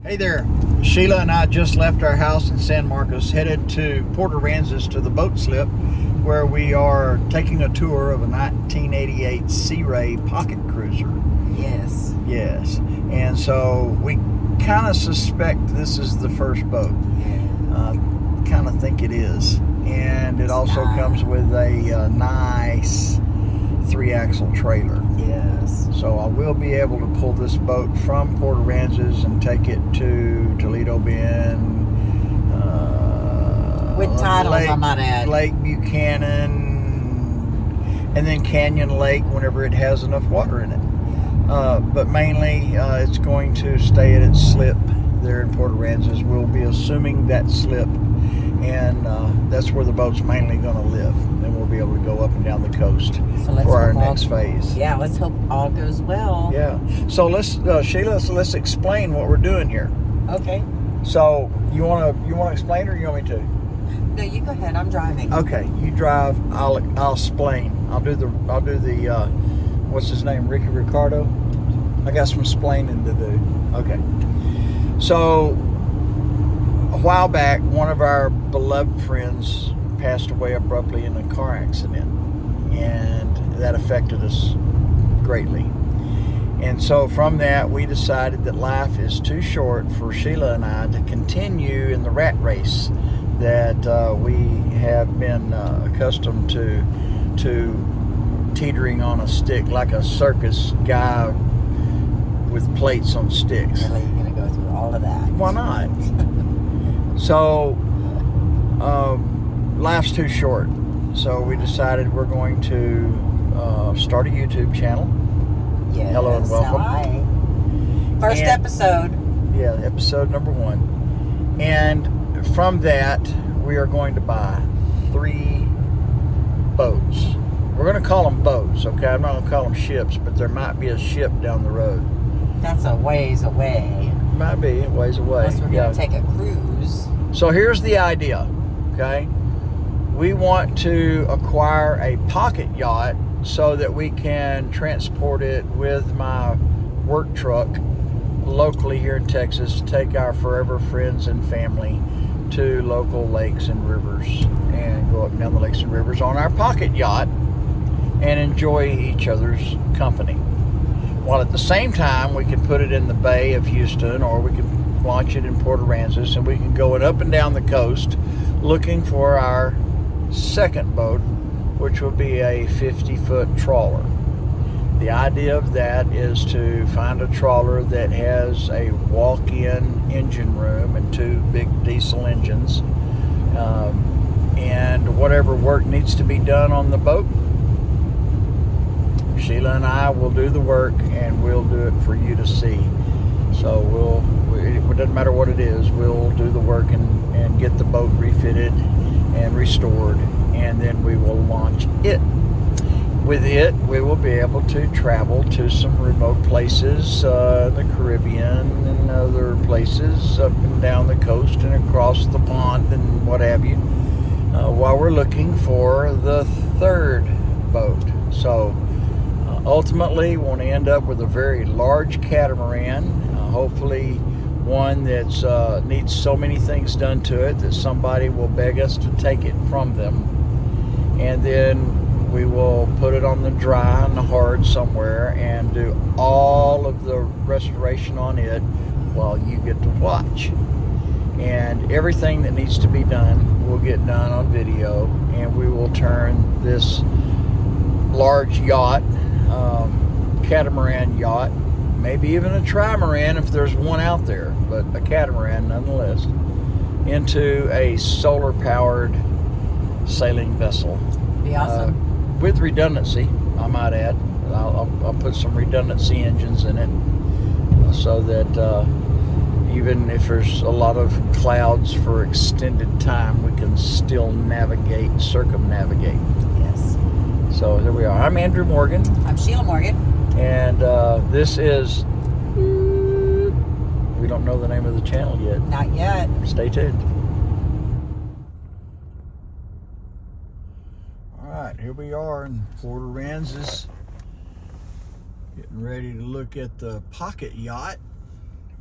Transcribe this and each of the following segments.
Hey there, Sheila and I just left our house in San Marcos, headed to Port Aransas to the boat slip, where we are taking a tour of a 1988 Sea Ray pocket cruiser. Yes. Yes, and so we kind of suspect this is the first boat. Kind of think it is, and it also comes with a nice 3-axle trailer. Yes. So I will be able to pull this boat from Port Aransas and take it to Toledo Bend. With titles, I might add. Lake Buchanan, and then Canyon Lake whenever it has enough water in it. But mainly it's going to stay at its slip there in Port Aransas. We'll be assuming that slip, and that's where the boat's mainly going to live. And we'll be able to go up and down the coast for our next phase. Yeah, let's hope all goes well. Yeah. So let's, Sheila, let's explain what we're doing here. Okay. So you want to explain, or you want me to? No, you go ahead. I'm driving. Okay, you drive. I'll explain. I'll do the what's his name? Ricky Ricardo. I got some explaining to do. Okay. So a while back, one of our beloved friends passed away abruptly in a car accident, and that affected us greatly. And so from that, we decided that life is too short for Sheila and I to continue in the rat race that we have been accustomed to teetering on a stick like a circus guy with plates on sticks. Really, you're going to go through all of that? Why not? So life's too short. So we decided we're going to start a YouTube channel. Yes. Hello and welcome. Hi. First episode. Yeah, episode number 1. And from that, we are going to buy 3 boats. We're going to call them boats, okay? I'm not going to call them ships, but there might be a ship down the road. That's a ways away. Might be a ways away. Unless we're going to take a cruise. So here's the idea, okay? We want to acquire a pocket yacht so that we can transport it with my work truck locally here in Texas to take our forever friends and family to local lakes and rivers and go up and down the lakes and rivers on our pocket yacht and enjoy each other's company. While at the same time, we can put it in the Bay of Houston, or we can launch it in Port Aransas, and we can go up and down the coast looking for our second boat, which will be a 50-foot trawler. The idea of that is to find a trawler that has a walk-in engine room and 2 big diesel engines, and whatever work needs to be done on the boat, Sheila and I will do the work, and we'll do it for you to see. So it doesn't matter what it is, we'll do the work and get the boat refitted and restored, and then we will launch it. With it, we will be able to travel to some remote places, the Caribbean and other places up and down the coast and across the pond and what have you, while we're looking for the 3rd boat. So ultimately, we want to end up with a very large catamaran, hopefully one that needs so many things done to it that somebody will beg us to take it from them, and then we will put it on the dry and the hard somewhere and do all of the restoration on it while you get to watch. And everything that needs to be done will get done on video, and we will turn this large yacht, catamaran yacht, maybe even a trimaran if there's one out there, but a catamaran nonetheless, into a solar-powered sailing vessel. Be awesome. With redundancy, I might add. I'll put some redundancy engines in it so that even if there's a lot of clouds for extended time, we can still circumnavigate. Yes. So there we are. I'm Andrew Morgan. I'm Sheila Morgan. And this is... We don't know the name of the channel yet. Not yet. Stay tuned. Alright, here we are in Port Aransas, getting ready to look at the pocket yacht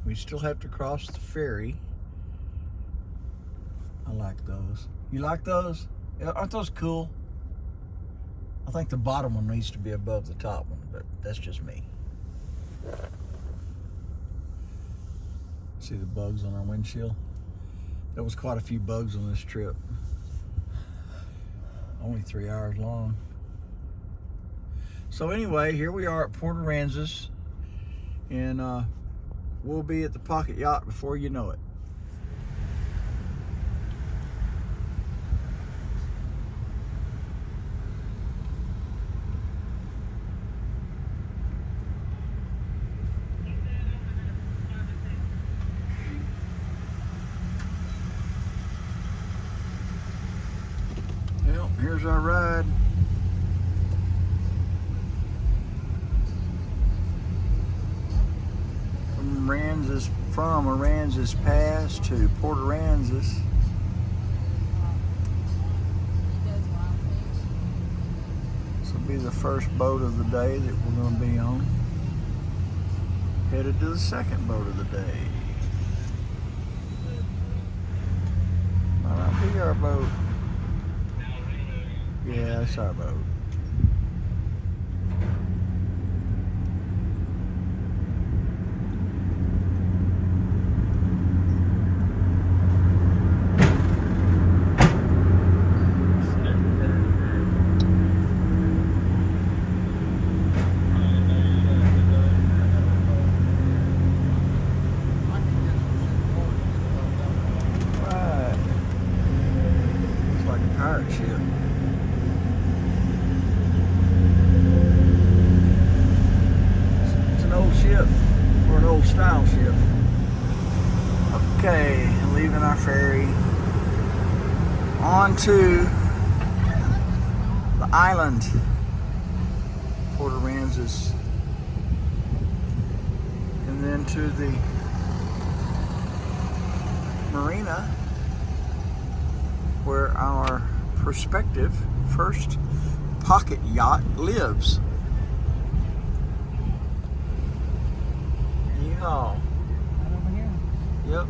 We still have to cross the ferry. I like those. You like those? Aren't those cool? I think the bottom one needs to be above the top one, but that's just me. See the bugs on our windshield? There was quite a few bugs on this trip. Only 3 hours long. So anyway, here we are at Port Aransas, and we'll be at the Pocket Yacht before you know it. Well, here's our ride. From Aransas Pass to Port Aransas. This will be the first boat of the day that we're going to be on. Headed to the second boat of the day. Might not be our boat. Yeah, that's our boat. Ship. It's an old ship, or an old style ship. Okay, leaving our ferry on to the island, Port Aransas, and then to the marina where our prospective first pocket yacht lives. Yeehaw. Right over here. Yep.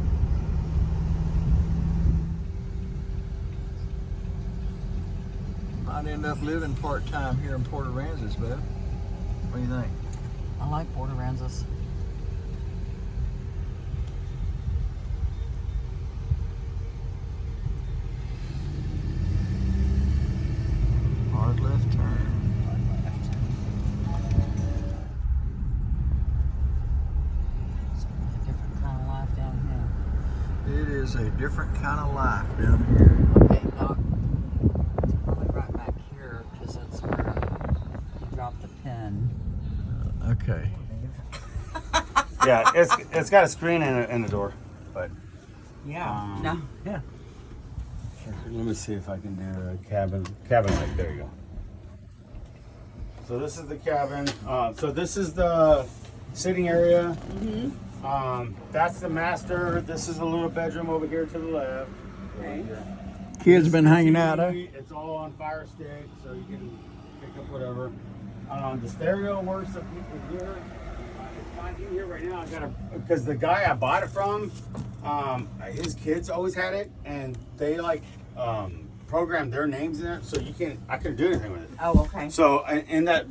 Might end up living part-time here in Port Aransas, Beth. What do you think? I like Port Aransas. Hard left turn. It is a different kind of life down here. Okay, Doc. It's probably right back here because that's where you dropped the pin. Okay. Yeah, it's got a screen in the door, but Yeah. No. yeah. Let me see if I can do a cabin light. There you go. So this is the cabin. So this is the sitting area. That's the master. This is a little bedroom over here to the left. Okay. Kids been hanging out, huh? It's all on fire stick, so you can pick up whatever. The stereo works up here. It's not in here right now. I got because the guy I bought it from, his kids always had it, and they like programmed their names in it, so I couldn't do anything with it. Oh, okay. So in that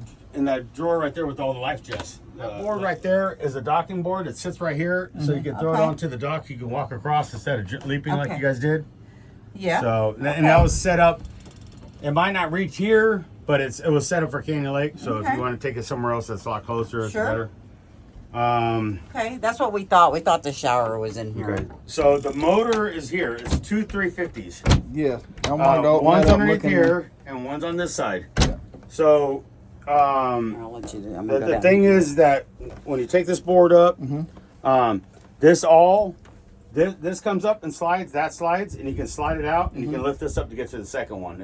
drawer right there with all the life vests, that board right there is a docking board. It sits right here, so you can throw it onto the dock. You can walk across instead of leaping like you guys did. Yeah. So and that was set up. It might not reach here, but it was set up for Canyon Lake. So if you want to take it somewhere else that's a lot closer, it's better. Okay, that's what we thought. We thought the shower was in here. Okay. So the motor is here. It's two 350s. Yeah. One's underneath here and one's on this side. Yeah. So I'll let you do. I'm gonna go the down. thing is that when you take this board up, this comes up and slides, that slides, and you can slide it out, and you can lift this up to get to the second one.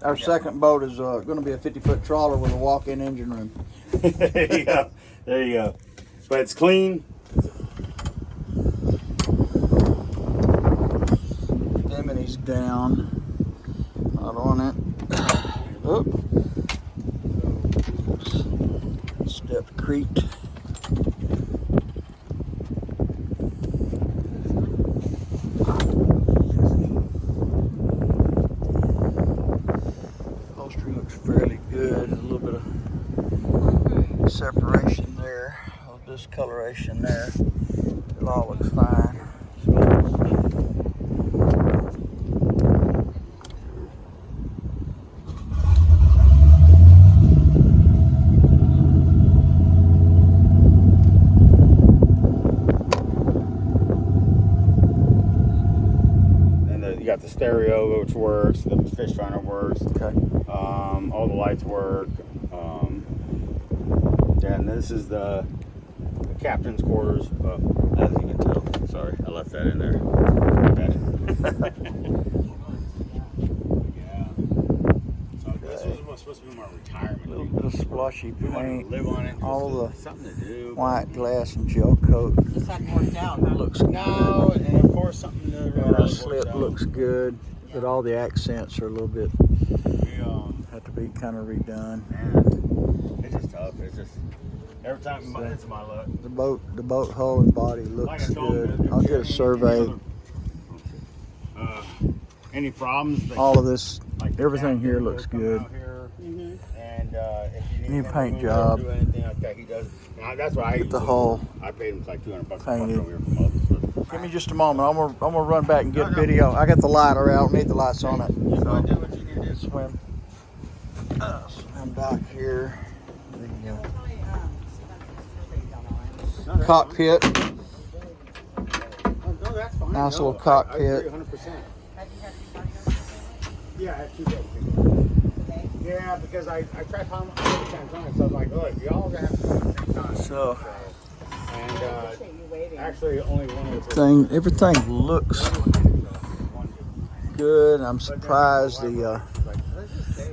Our second boat is going to be a 50-foot trawler with a walk-in engine room. There you go. There you go. But it's clean. Demity's down. Not on it. Oop. Step creaked. separation there, of discoloration there. It all looks fine. You got the stereo, which works. The fish finder works. Okay. All the lights work. And this is the captain's quarters. As you can tell, sorry, I left that in there. Yeah. So this was supposed to be my retirement. A little bit of splashy paint. Live on it. All the something to do. white glass and gel coat. This hadn't worked out, huh? Looks good. No, and of course something to And our slip looks good, but all the accents are a little bit, have to be kind of redone. Man, it's just tough. It's just every time it's my luck. The boat hull and body looks good. I'll get a survey. Any problems? All of this, everything here looks good. And if you Any need paint to job. do anything like that, he does. Now, that's what I Get the hull I paid him like $200 painted. over here from others. Give me just a moment. I'm gonna run back and get video. I got the light around. I don't need the lights on it. So do what you need to do. Swim dock here. The cockpit. No, that's fine. Nice little I cockpit. agree 100%. Yeah, I have 2 days. Yeah, because I tried calling them all the times on it, so I'm like, look, y'all gonna have to come at the same time. So, and actually, only one was everything looks good. I'm surprised the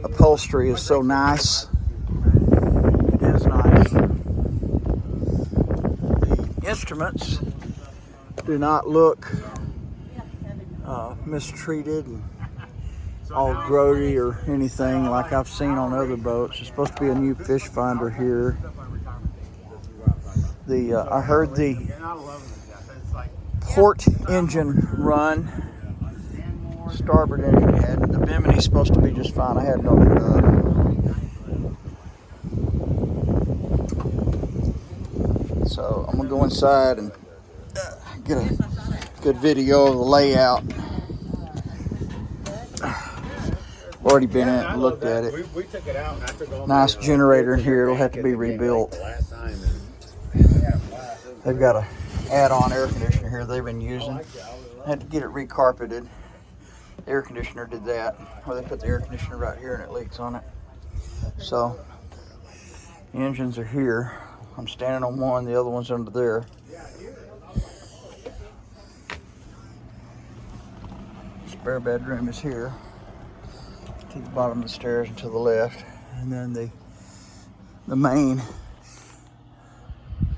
upholstery is so nice. It is nice. The instruments do not look mistreated and all grody or anything like I've seen on other boats. There's supposed to be a new fish finder here. I heard the port engine run, starboard engine, and the bimini's supposed to be just fine. I had no So I'm gonna go inside and get a good video of the layout. Already been in and looked at it. We took it out and I took all Nice generator in here. It'll have to be rebuilt. They've got a add-on air conditioner here they've been using. Had to get it recarpeted. The air conditioner did that. Or they put the air conditioner right here and it leaks on it. So the engines are here. I'm standing on one, the other one's under there. Spare bedroom is here. To the bottom of the stairs and to the left. And then the main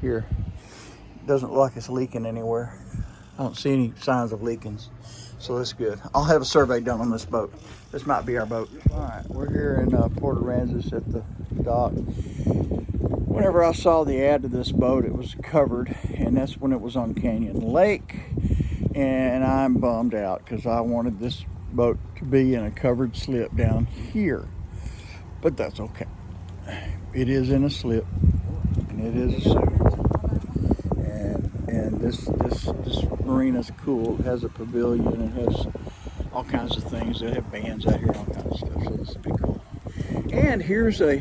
here doesn't look like it's leaking anywhere. I don't see any signs of leaking, so that's good. I'll have a survey done on this boat. This might be our boat. All right, we're here in Port Aransas at the dock. Whenever I saw the ad to this boat, it was covered, and that's when it was on Canyon Lake, and I'm bummed out because I wanted this boat to be in a covered slip down here, but that's okay. It is in a slip, and it is a suit. And this marina's cool. It has a pavilion. It has all kinds of things. They have bands out here, all kinds of stuff. So this will be cool. And here's a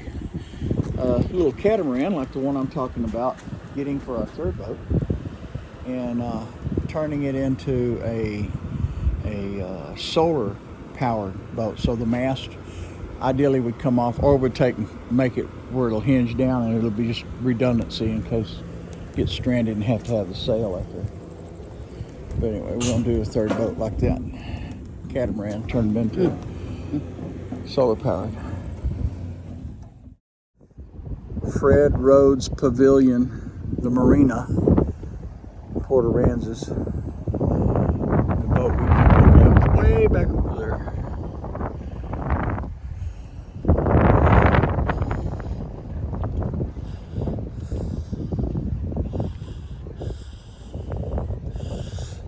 little catamaran like the one I'm talking about, getting for our third boat, and turning it into a solar powered boat. So the mast ideally would come off, or would make it where it'll hinge down, and it'll be just redundancy in case it gets stranded and have to have the sail out there. But anyway, we're gonna do a third boat like that. Catamaran turned into solar powered. Fred Rhodes Pavilion, the marina, Port Aransas. The boat we can look at way back over there.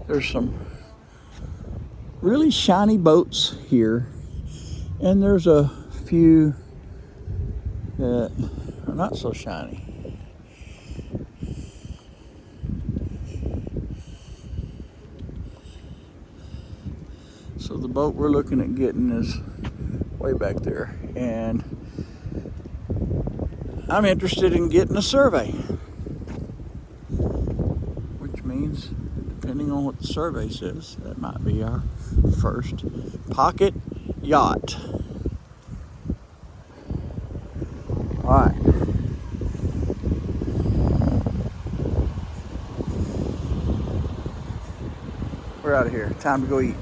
There's some really shiny boats here, and there's a few that are not so shiny. So the boat we're looking at getting is way back there, and I'm interested in getting a survey, which means, depending on what the survey says, that might be our first pocket yacht. All right. We're out of here. Time to go eat.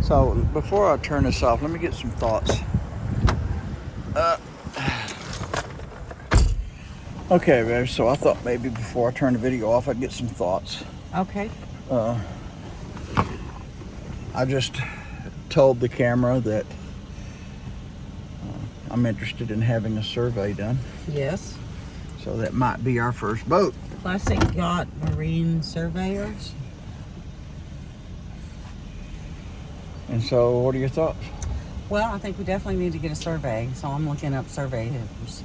So before I turn this off, let me get some thoughts. Okay, babe. So I thought maybe before I turn the video off, I'd get some thoughts. Okay. I just told the camera that I'm interested in having a survey done. Yes. So that might be our first boat. Classic Yacht Marine Surveyors. And so, what are your thoughts? Well, I think we definitely need to get a survey. So I'm looking up surveyors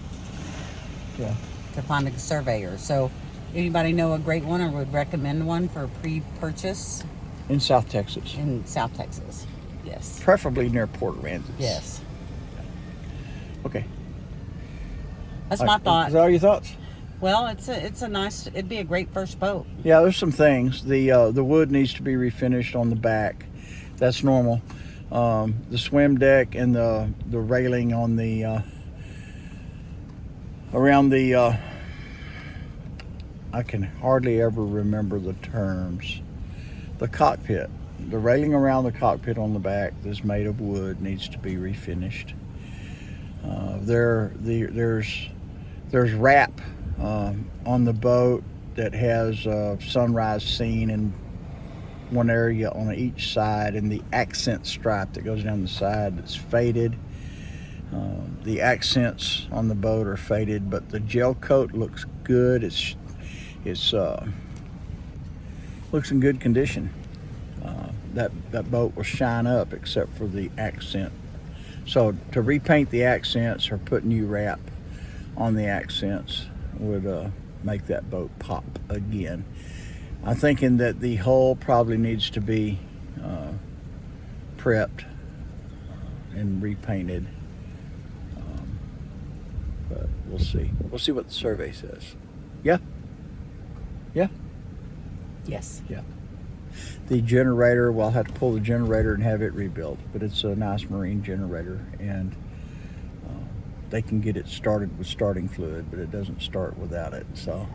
Yeah. to find a surveyor. So anybody know a great one or would recommend one for pre-purchase In South Texas. in South Texas? Yes. Preferably near Port Aransas. Yes. Okay. That's my thought. Is that all your thoughts? Well, it's a nice. It'd be a great first boat. Yeah, there's some things. The wood needs to be refinished on the back. That's normal. The swim deck and the railing on the around the I can hardly ever remember the terms. The cockpit, the railing around the cockpit on the back that's made of wood needs to be refinished. There's wrap on the boat that has sunrise scene in one area on each side, and the accent stripe that goes down the side that's faded. The accents on the boat are faded, but the gel coat looks good. It's looks in good condition. That boat will shine up except for the accent. So to repaint the accents or put new wrap on the accents would make that boat pop again. I'm thinking that the hull probably needs to be prepped and repainted, but we'll see. We'll see what the survey says. Yeah? Yeah? Yes. Yeah. The generator, well, I'll have to pull the generator and have it rebuilt, but it's a nice marine generator, and they can get it started with starting fluid, but it doesn't start without it, so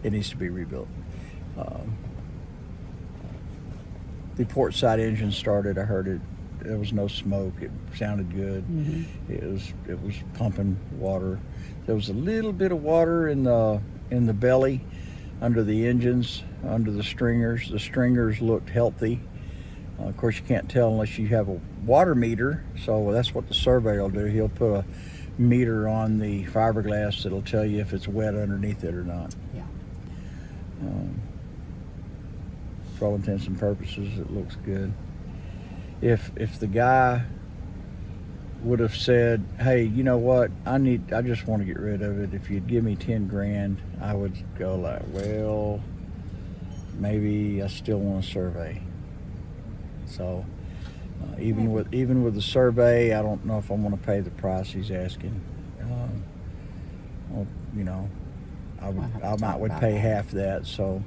it needs to be rebuilt. The port side engine started. I heard it. There was no smoke. It sounded good. Mm-hmm. It was pumping water. There was a little bit of water in the belly, under the engines, under the stringers. The stringers looked healthy. Of course, you can't tell unless you have a water meter. So that's what the surveyor will do. He'll put a meter on the fiberglass that'll tell you if it's wet underneath it or not. Yeah. For all intents and purposes, it looks good. If the guy would have said, "Hey, you know what? I just want to get rid of it. If you'd give me 10 grand," I would go like, "Well, maybe I still want a survey." So even with the survey, I don't know if I want to pay the price he's asking. Well, you know, I would pay half that. So.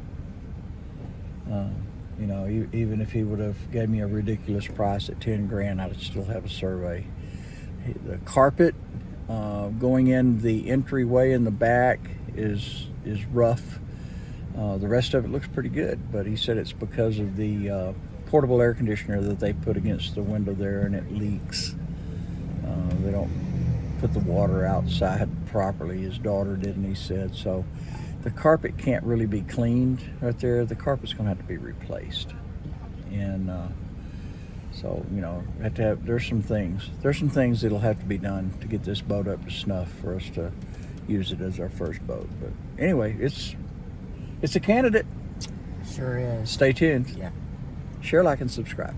You know, even if he would have gave me a ridiculous price at 10 grand, I'd still have a survey. The carpet going in the entryway in the back is rough. The rest of it looks pretty good, but he said it's because of the portable air conditioner that they put against the window there, and it leaks. They don't put the water outside properly. His daughter did, and he said so. The carpet can't really be cleaned right there. The carpet's going to have to be replaced, and so you know, there's some things that'll have to be done to get this boat up to snuff for us to use it as our first boat. But anyway, it's a candidate. Sure is. Stay tuned. Yeah. Share, like, and subscribe.